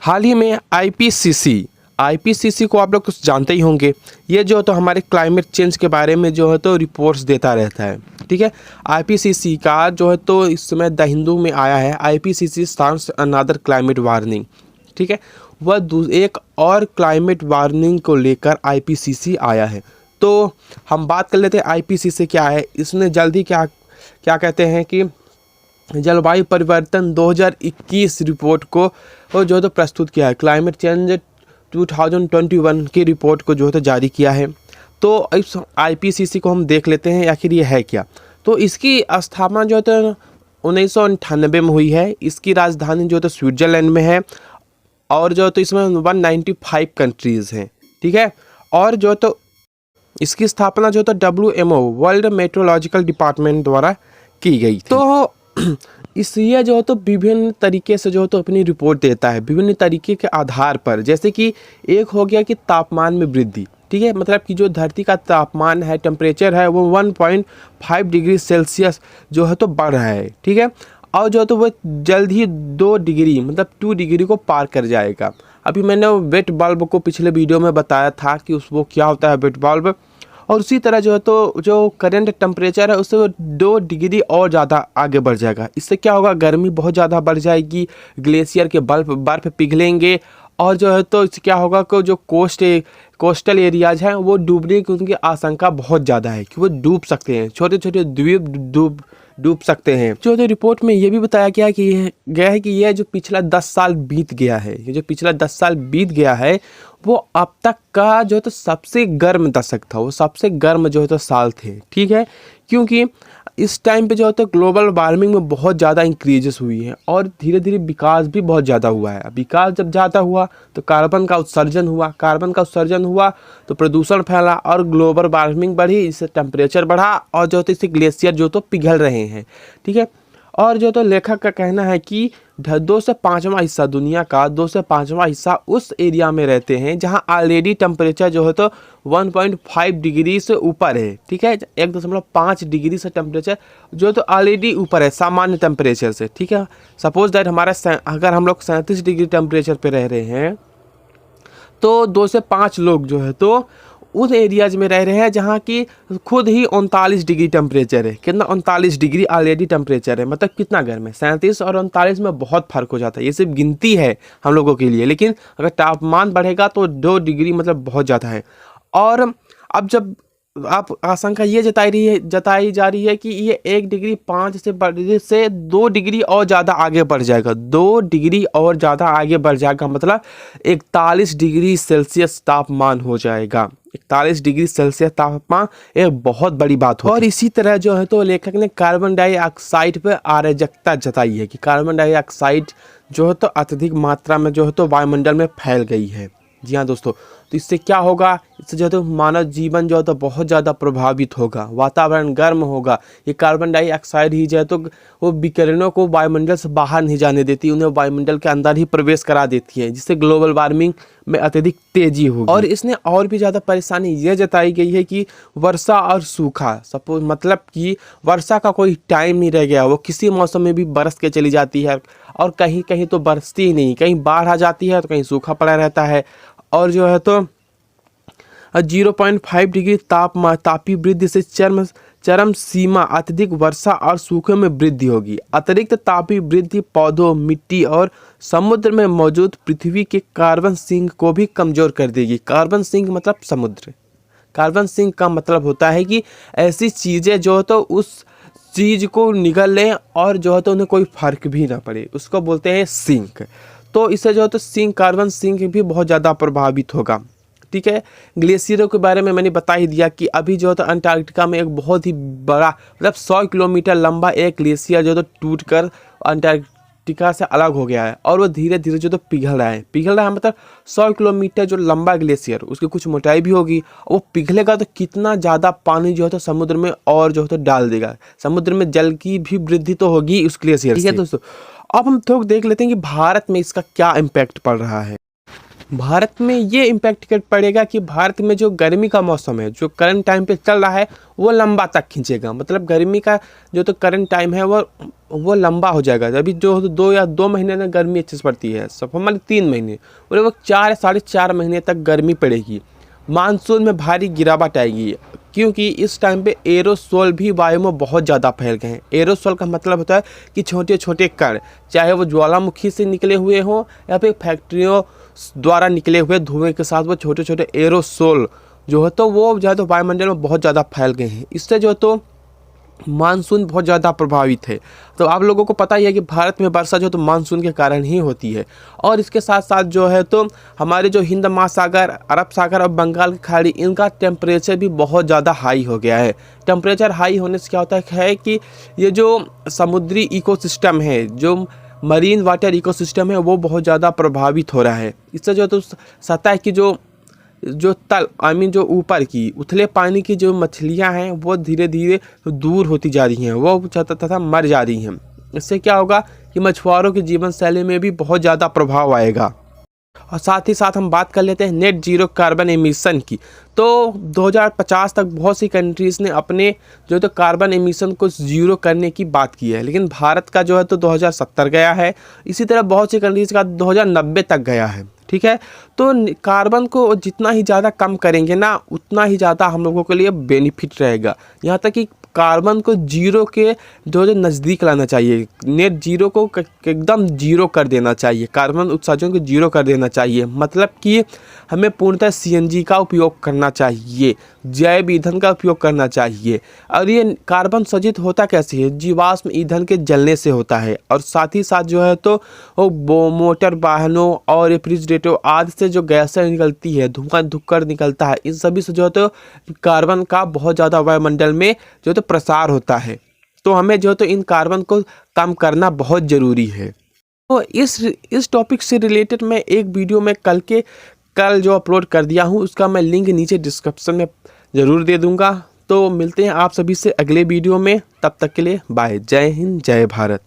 हाल ही में आईपीसीसी को आप लोग कुछ जानते ही होंगे। ये जो तो हमारे क्लाइमेट चेंज के बारे में जो है तो रिपोर्ट्स देता रहता है, ठीक है। आईपीसीसी का जो है तो इस समय द हिंदू में आया है, IPCC stars another climate warning, ठीक है। वह एक और क्लाइमेट वार्निंग को लेकर आईपीसीसी आया है। तो हम बात कर लेते हैं आईपीसीसी क्या है। इसने जल्दी क्या क्या कहते हैं कि जलवायु परिवर्तन 2021 रिपोर्ट को जो है तो प्रस्तुत किया है। क्लाइमेट चेंज 2021 की रिपोर्ट को जो है तो जारी किया है। तो इस आईपीसीसी को हम देख लेते हैं आखिर ये है क्या। तो इसकी स्थापना जो है तो 1998 में हुई है। इसकी राजधानी जो है तो स्विट्जरलैंड में है और जो है तो इसमें 195 कंट्रीज़ हैं, ठीक है। और जो तो इसकी स्थापना जो तो WMO वर्ल्ड मेट्रोलॉजिकल डिपार्टमेंट द्वारा की गई थी। तो इसलिए जो है तो विभिन्न तरीके से जो है तो अपनी रिपोर्ट देता है विभिन्न तरीके के आधार पर। जैसे कि एक हो गया कि तापमान में वृद्धि, ठीक है, मतलब कि जो धरती का तापमान है, टेम्परेचर है, वो 1.5 डिग्री सेल्सियस जो है तो बढ़ रहा है, ठीक है। और जो है तो वो जल्द ही 2 डिग्री मतलब 2 डिग्री को पार कर जाएगा। अभी मैंने वेट बल्ब को पिछले वीडियो में बताया था कि वो क्या होता है वेट बल्ब। और उसी तरह जो है तो जो करंट टेम्परेचर है उससे 2 डिग्री और ज़्यादा आगे बढ़ जाएगा। इससे क्या होगा, गर्मी बहुत ज़्यादा बढ़ जाएगी, ग्लेशियर के बर्फ पिघलेंगे और जो है तो इससे क्या होगा कि जो कोस्टल एरियाज हैं वो डूबने की उनकी आशंका बहुत ज़्यादा है कि वो डूब सकते हैं, छोटे छोटे द्वीप डूब सकते हैं। जो तो रिपोर्ट में ये भी बताया गया कि यह जो पिछला 10 साल बीत गया है, ये जो पिछला 10 साल बीत गया है वो अब तक का जो तो सबसे गर्म दशक था, वो सबसे गर्म जो है तो साल थे, ठीक है। क्योंकि इस टाइम पे जो है तो ग्लोबल वार्मिंग में बहुत ज़्यादा इंक्रीजेस हुई है और धीरे धीरे विकास भी बहुत ज़्यादा हुआ है। विकास जब ज़्यादा हुआ तो कार्बन का उत्सर्जन हुआ तो प्रदूषण फैला और ग्लोबल वार्मिंग बढ़ी, इससे टेम्परेचर बढ़ा और जो तो इससे ग्लेशियर जो तो पिघल रहे हैं, ठीक है। और जो तो लेखक का कहना है कि 2 से 5वां हिस्सा दुनिया का 2 से 5वां हिस्सा उस एरिया में रहते हैं जहां ऑलरेडी टेम्परेचर जो है तो 1.5 डिग्री से ऊपर है, ठीक है। 1.5 डिग्री से टेम्परेचर जो तो ऑलरेडी ऊपर है सामान्य टेम्परेचर से, ठीक है। सपोज दैट अगर हम लोग 37 डिग्री टेम्परेचर पे रह रहे हैं तो 2 से 5 लोग जो है तो उस एरियाज में रह रहे हैं जहाँ की खुद ही 39 डिग्री टेम्परेचर है। कितना, 39 डिग्री ऑलरेडी टेम्परेचर है, मतलब कितना गर्म है। 37 और 39 में बहुत फर्क हो जाता है। ये सिर्फ गिनती है हम लोगों के लिए, लेकिन अगर तापमान बढ़ेगा तो 2 डिग्री मतलब बहुत ज़्यादा है। और अब जब आप आशंका ये जताई जा रही है कि ये 1 डिग्री 5 से 2 डिग्री और ज़्यादा आगे बढ़ जाएगा। 2 डिग्री और ज़्यादा आगे बढ़ जाएगा मतलब 41 डिग्री सेल्सियस तापमान हो जाएगा। 41 डिग्री सेल्सियस तापमान एक बहुत बड़ी बात होती है। और इसी तरह जो है तो लेखक ने कार्बन डाइऑक्साइड पर अराजकता जताई है कि कार्बन डाइऑक्साइड जो है तो अत्यधिक मात्रा में जो है तो वायुमंडल में फैल गई है। जी हाँ दोस्तों, तो इससे क्या होगा, इससे जो है तो मानव जीवन जो है तो बहुत ज़्यादा प्रभावित होगा, वातावरण गर्म होगा। ये कार्बन डाइऑक्साइड ही जो है तो वो विकिरणों को वायुमंडल से बाहर नहीं जाने देती, उन्हें वायुमंडल के अंदर ही प्रवेश करा देती है, जिससे ग्लोबल वार्मिंग में अत्यधिक तेजी होगी। और इसने और भी ज़्यादा परेशानी ये जताई गई है कि वर्षा और सूखा, सपोज मतलब कि वर्षा का कोई टाइम नहीं रह गया, वो किसी मौसम में भी बरस के चली जाती है और कहीं कहीं तो बरसती ही नहीं, कहीं बाढ़ आ जाती है तो कहीं सूखा पड़ा रहता है। और जो है तो 0.5 डिग्री तापीय वृद्धि से चरम सीमा अत्यधिक वर्षा और सूखे में वृद्धि होगी। अतिरिक्त तापीय वृद्धि पौधों, मिट्टी और समुद्र में मौजूद पृथ्वी के कार्बन सिंक को भी कमजोर कर देगी। कार्बन सिंक मतलब समुद्र। कार्बन सिंक का मतलब होता है कि ऐसी चीज़ें जो तो उस चीज़ को निगल लें और जो है तो उन्हें कोई फर्क भी ना पड़े, उसको बोलते हैं सिंक। तो इससे जो है तो कार्बन सिंक भी बहुत ज़्यादा प्रभावित होगा, ठीक है। ग्लेशियरों के बारे में मैंने बता ही दिया कि अभी जो है तो अंटार्कटिका में एक बहुत ही बड़ा मतलब 100 किलोमीटर लंबा एक ग्लेशियर जो तो टूट कर अंटार्कटिका से अलग हो गया है और वो धीरे धीरे जो तो पिघल रहा है मतलब 100 किलोमीटर जो लंबा ग्लेशियर, उसकी कुछ मोटाई भी होगी। वो पिघलेगा तो कितना ज़्यादा पानी जो है तो समुद्र में और जो है तो डाल देगा, समुद्र में जल की भी वृद्धि तो होगी उस ग्लेशियर से। ठीक है दोस्तों, अब हम थोड़ा देख लेते हैं कि भारत में इसका क्या इम्पैक्ट पड़ रहा है। भारत में ये इम्पैक्ट पड़ेगा कि भारत में जो गर्मी का मौसम है जो करंट टाइम पे चल रहा है वो लंबा तक खींचेगा। मतलब गर्मी का जो तो करंट टाइम है वो लंबा हो जाएगा। अभी जो 2 महीने तक गर्मी अच्छे से पड़ती है, सब हमारे 3 महीने और वो 4 साढ़े 4 महीने तक गर्मी पड़ेगी। मानसून में भारी गिरावट आएगी क्योंकि इस टाइम पे एरोसोल भी वायु में बहुत ज़्यादा फैल गए हैं। एरोसोल का मतलब होता है कि छोटे छोटे कण, चाहे वो ज्वालामुखी से निकले हुए हों या फिर फैक्ट्रियों द्वारा निकले हुए धुएं के साथ वो छोटे छोटे एरोसोल जो है तो वो जो है तो वायुमंडल में बहुत ज़्यादा फैल गए हैं। इससे जो है तो मानसून बहुत ज़्यादा प्रभावित है। तो आप लोगों को पता ही है कि भारत में वर्षा जो तो मानसून के कारण ही होती है। और इसके साथ साथ जो है तो हमारे जो हिंद महासागर, अरब सागर और बंगाल की खाड़ी, इनका टेम्परेचर भी बहुत ज़्यादा हाई हो गया है। टेम्परेचर हाई होने से क्या होता है कि ये जो समुद्री इकोसिस्टम है, जो मरीन वाटर इकोसिस्टम है, वो बहुत ज़्यादा प्रभावित हो रहा है। इससे जो तो सतह की जो तल जो ऊपर की उथले पानी की जो मछलियां हैं वो धीरे धीरे दूर होती जा रही हैं, वो तथा मर जा रही हैं। इससे क्या होगा कि मछुआरों की जीवन शैली में भी बहुत ज़्यादा प्रभाव आएगा। और साथ ही साथ हम बात कर लेते हैं नेट जीरो कार्बन एमिशन की। तो 2050 तक बहुत सी कंट्रीज़ ने अपने जो तो कार्बन एमिशन को ज़ीरो करने की बात की है, लेकिन भारत का जो है तो 2070 गया है। इसी तरह बहुत सी कंट्रीज़ का 2090 तक गया है। ठीक है, तो कार्बन को जितना ही ज़्यादा कम करेंगे ना, उतना ही ज़्यादा हम लोगों के लिए बेनिफिट रहेगा। यहाँ तक कि कार्बन को जीरो के जो नज़दीक लाना चाहिए, नेट जीरो को एकदम जीरो कर देना चाहिए, कार्बन उत्सर्जन को जीरो कर देना चाहिए। मतलब कि हमें पूर्णतः सीएनजी का उपयोग करना चाहिए, जैव ईंधन का उपयोग करना चाहिए। और ये कार्बन उत्सर्जित होता कैसे है? जीवाश्म ईंधन के जलने से होता है। और साथ ही साथ जो है तो वो मोटर वाहनों और रेफ्रिजरेटर आदि से जो गैसें निकलती है, धुआं धुक्कर निकलता है, इन सभी से जो है तो कार्बन का बहुत ज़्यादा वायुमंडल में जो तो प्रसार होता है। तो हमें जो तो इन कार्बन को कम करना बहुत ज़रूरी है। तो इस टॉपिक से रिलेटेड मैं एक वीडियो में कल जो अपलोड कर दिया हूँ, उसका मैं लिंक नीचे डिस्क्रिप्शन में ज़रूर दे दूँगा। तो मिलते हैं आप सभी से अगले वीडियो में, तब तक के लिए बाय। जय हिंद, जय भारत।